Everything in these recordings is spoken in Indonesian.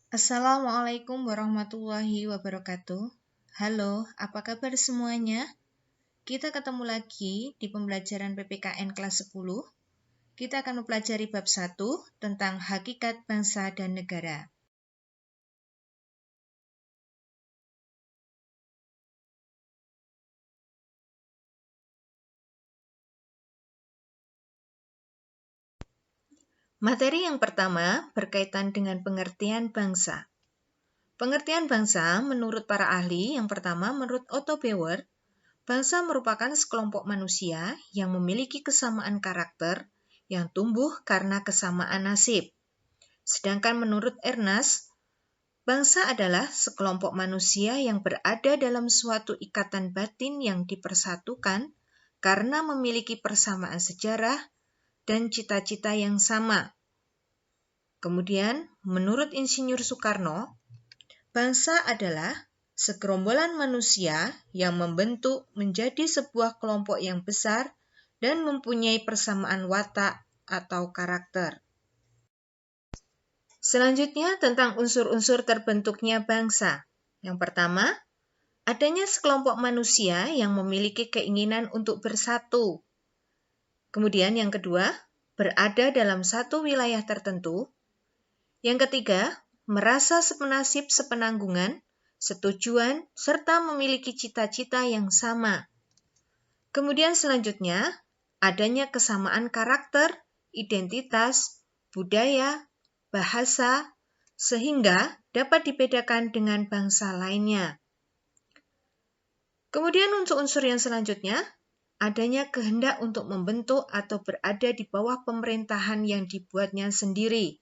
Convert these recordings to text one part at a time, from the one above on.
Assalamualaikum warahmatullahi wabarakatuh. Halo, apa kabar semuanya? Kita ketemu lagi di pembelajaran PPKN kelas 10. Kita akan mempelajari bab 1 tentang hakikat bangsa dan negara. Materi yang pertama berkaitan dengan pengertian bangsa. Pengertian bangsa menurut para ahli, yang pertama menurut Otto Bauer, bangsa merupakan sekelompok manusia yang memiliki kesamaan karakter yang tumbuh karena kesamaan nasib. Sedangkan menurut Ernst, bangsa adalah sekelompok manusia yang berada dalam suatu ikatan batin yang dipersatukan karena memiliki persamaan sejarah dan cita-cita yang sama. Kemudian, menurut Insinyur Soekarno, bangsa adalah segerombolan manusia yang membentuk menjadi sebuah kelompok yang besar dan mempunyai persamaan watak atau karakter. Selanjutnya tentang unsur-unsur terbentuknya bangsa. Yang pertama, adanya sekelompok manusia yang memiliki keinginan untuk bersatu. Kemudian yang kedua, berada dalam satu wilayah tertentu. Yang ketiga, merasa sepenasib sepenanggungan, setujuan, serta memiliki cita-cita yang sama. Kemudian selanjutnya, adanya kesamaan karakter, identitas, budaya, bahasa, sehingga dapat dibedakan dengan bangsa lainnya. Kemudian unsur-unsur yang selanjutnya, adanya kehendak untuk membentuk atau berada di bawah pemerintahan yang dibuatnya sendiri.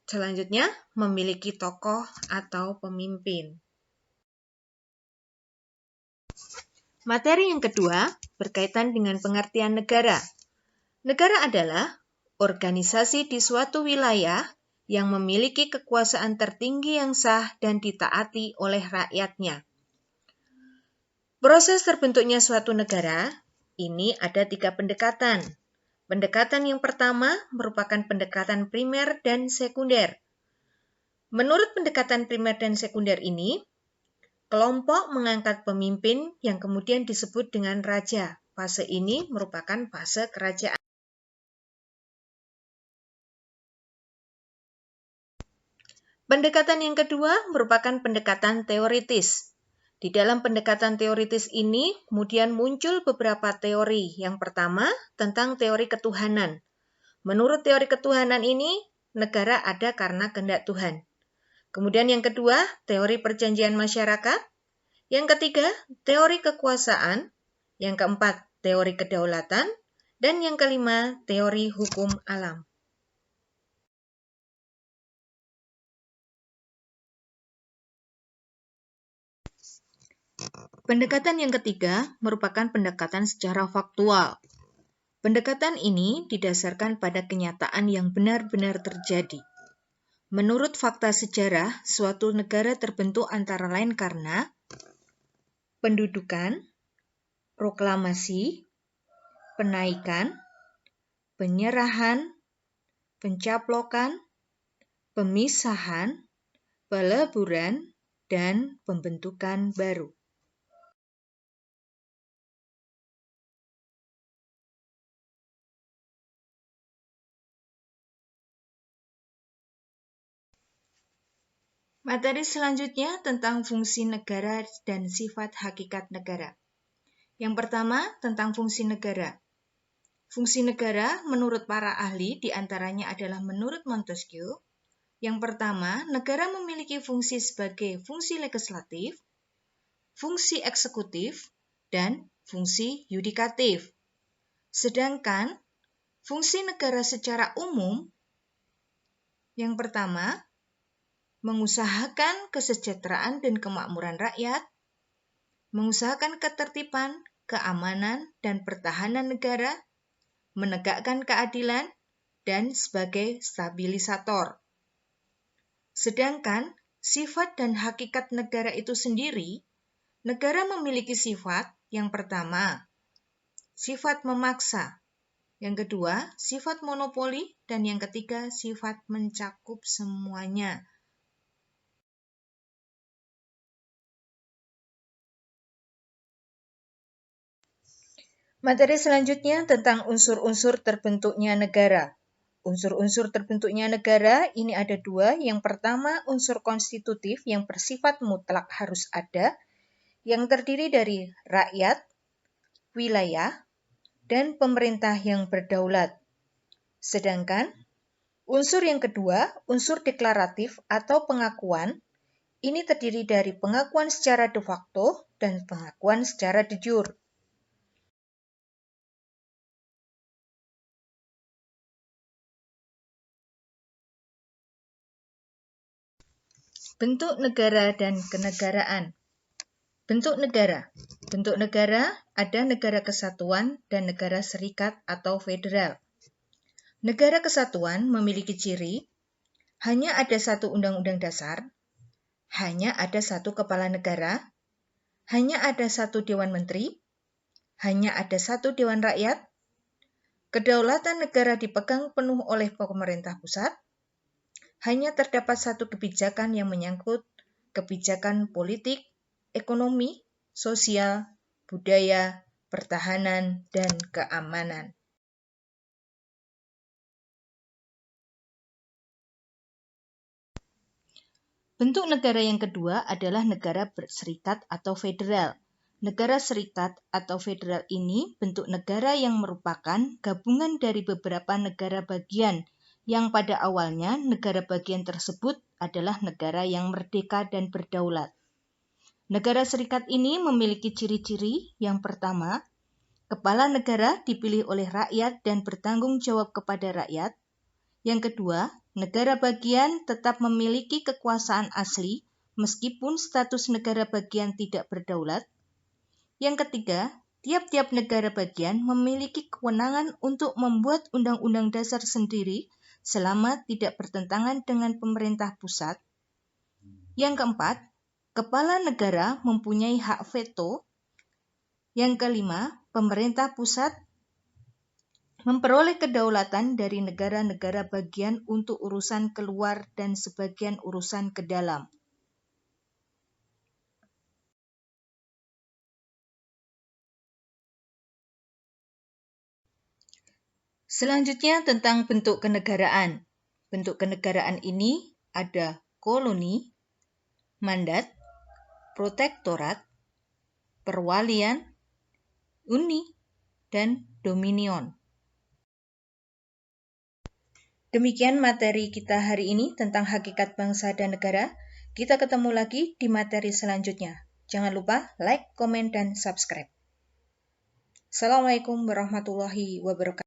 Selanjutnya, memiliki tokoh atau pemimpin. Materi yang kedua berkaitan dengan pengertian negara. Negara adalah organisasi di suatu wilayah yang memiliki kekuasaan tertinggi yang sah dan ditaati oleh rakyatnya. Proses terbentuknya suatu negara, ini ada 3 pendekatan. Pendekatan yang pertama merupakan pendekatan primer dan sekunder. Menurut pendekatan primer dan sekunder ini, kelompok mengangkat pemimpin yang kemudian disebut dengan raja. Fase ini merupakan fase kerajaan. Pendekatan yang kedua merupakan pendekatan teoritis. Di dalam pendekatan teoritis ini kemudian muncul beberapa teori. Yang pertama tentang teori ketuhanan. Menurut teori ketuhanan ini, negara ada karena kehendak Tuhan. Kemudian yang kedua, teori perjanjian masyarakat. Yang ketiga, teori kekuasaan. Yang keempat, teori kedaulatan. Dan yang kelima, teori hukum alam. Pendekatan yang ketiga merupakan pendekatan secara faktual. Pendekatan ini didasarkan pada kenyataan yang benar-benar terjadi. Menurut fakta sejarah, suatu negara terbentuk antara lain karena pendudukan, proklamasi, penaikan, penyerahan, pencaplokan, pemisahan, peleburan, dan pembentukan baru. Materi selanjutnya tentang fungsi negara dan sifat hakikat negara. Yang pertama, tentang fungsi negara. Fungsi negara menurut para ahli diantaranya adalah menurut Montesquieu. Yang pertama, negara memiliki fungsi sebagai fungsi legislatif, fungsi eksekutif, dan fungsi yudikatif. Sedangkan fungsi negara secara umum, yang pertama, mengusahakan kesejahteraan dan kemakmuran rakyat, mengusahakan ketertiban, keamanan, dan pertahanan negara, menegakkan keadilan, dan sebagai stabilisator. Sedangkan sifat dan hakikat negara itu sendiri, negara memiliki sifat yang pertama, sifat memaksa, Yang kedua, sifat monopoli. Dan yang ketiga, sifat mencakup semuanya. Materi selanjutnya tentang unsur-unsur terbentuknya negara. Unsur-unsur terbentuknya negara ini ada dua. Yang pertama, unsur konstitutif yang bersifat mutlak harus ada, yang terdiri dari rakyat, wilayah, dan pemerintah yang berdaulat. Sedangkan unsur yang kedua, unsur deklaratif atau pengakuan, ini terdiri dari pengakuan secara de facto dan pengakuan secara de jure. Bentuk negara dan kenegaraan. Bentuk negara. Bentuk negara ada negara kesatuan dan negara serikat atau federal. Negara kesatuan memiliki ciri hanya ada satu undang-undang dasar, hanya ada satu kepala negara, hanya ada satu dewan menteri, hanya ada satu dewan rakyat, kedaulatan negara dipegang penuh oleh pemerintah pusat, hanya terdapat satu kebijakan yang menyangkut kebijakan politik, ekonomi, sosial, budaya, pertahanan, dan keamanan. Bentuk negara yang kedua adalah negara berserikat atau federal. Negara serikat atau federal ini bentuk negara yang merupakan gabungan dari beberapa negara bagian, yang pada awalnya negara bagian tersebut adalah negara yang merdeka dan berdaulat. Negara serikat ini memiliki ciri-ciri. Yang pertama, kepala negara dipilih oleh rakyat dan bertanggung jawab kepada rakyat. Yang kedua, negara bagian tetap memiliki kekuasaan asli meskipun status negara bagian tidak berdaulat. Yang ketiga, tiap-tiap negara bagian memiliki kewenangan untuk membuat undang-undang dasar sendiri selama tidak bertentangan dengan pemerintah pusat. Yang keempat, kepala negara mempunyai hak veto. Yang kelima, pemerintah pusat memperoleh kedaulatan dari negara-negara bagian untuk urusan keluar dan sebagian urusan ke dalam. Selanjutnya tentang bentuk kenegaraan. Bentuk kenegaraan ini ada koloni, mandat, protektorat, perwalian, uni, dan dominion. Demikian materi kita hari ini tentang hakikat bangsa dan negara. Kita ketemu lagi di materi selanjutnya. Jangan lupa like, komen, dan subscribe. Assalamualaikum warahmatullahi wabarakatuh.